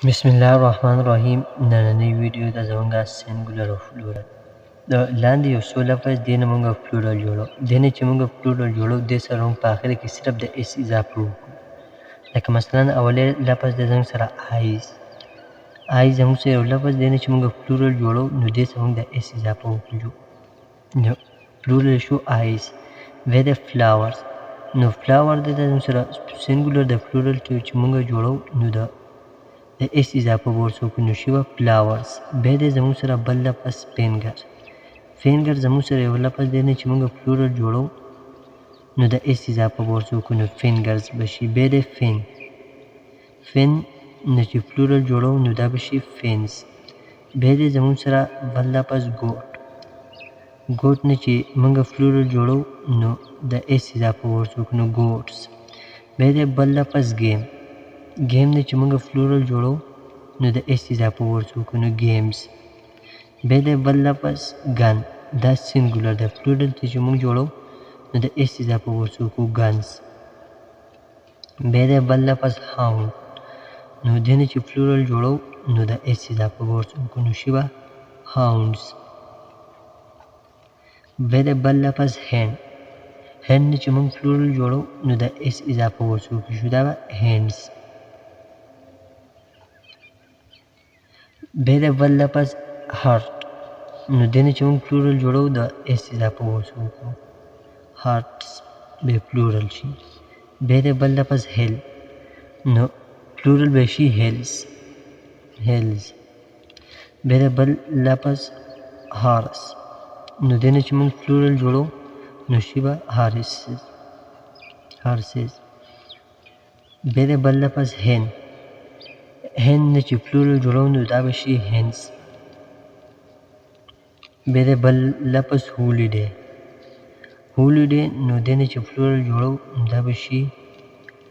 Bismillah ar-Rahman ar-Rahim. نننۍ ویډیو د زمونږ سینګولر او پلورل د لاندې یو څو لفظ دې نه مونږ پلورل جوړو دې نه چې مونږ پلورل جوړو دې سره مونږ په آخر کې صرف د اس اضافه وکړو لکه مثلا اولې لفظ د زمونږ سره آیز زمونږ سره یو لفظ دی نه چې مونږ پلورل جوړو نو دې سره مونږ د اس اضافه وکړو نو پلورل شو آیز وې د فلاورز نو فلاور د زمونږ سره سینګولر د پلورل چې مونږ جوړو نو د اس اضافه ورڅوک نو شي به فلاورز بیا د زموږ سره بل لفظ فینګر زموږ سره یو لفظ دی نه چې موږ پلورل جوړو نو د اس اضافه ورڅوک نو فینګرز به شي بیا د فین نه چې پلورل جوړو نو دا به شي فینز بیا د زموږ سره بل لفظ ګوټ نه چې موږ پلورل جوړو نو د اس اضافه ورڅوک نو ګوټس بیا د بل لفظ گیم نه چې موږ پلورل جوړو نو د اس اضافه ورڅوکو نو گیمز بیا د بل لفظ ګن دا سینګولر د پلورل چې موږ جوړو نو د اس اضافه ورڅوکو ګنز بیا د بل لفظ هاوند نو دې نه چې پلورل جوړو نو د اس اضافه ورڅوکو نو شي به هاوندز بیا د بل لفظ هند نه چې موږ پلورل جوړو نو د اس اضافه ورڅوکو شو دا به هینډز بیا د بل لفظ هارت نو دې نه چې موږ پلورل جوړو د اس اضافه ورڅوکو هارتس بیا پلورل شي بیا د بل لفظ هیل نو پلورل به شي هیلز بیا د بل لفظ هارس نو دې نه چې موږ پلورل جوړو نو شي به هارسز بیا د بل لفظ هند نه چې پلورل جوړو نو دا به شي هینز بیا د بل لفظ هولیډے نو دې نه چې پلورل جوړو نو دا به شي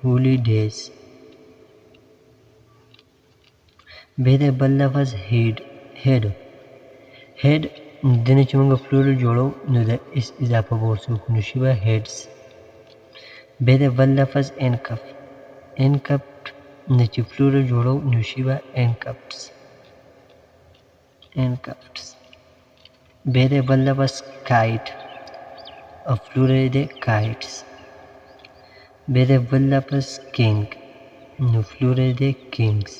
هولیډیز بیا د بل لفظ هیډ دې نه چې موږ پلورل جوړو نو د اس اضافه به ورڅوکو نو شي به هیډز بیا د بل لفظ انکپټ نه چې پلورل جوړو نو شي به انکپټس بیا د بل لفظ کایټ او پلورل دی کایټس بیا د بل لفظ کینګ نو پلورل دی کینګز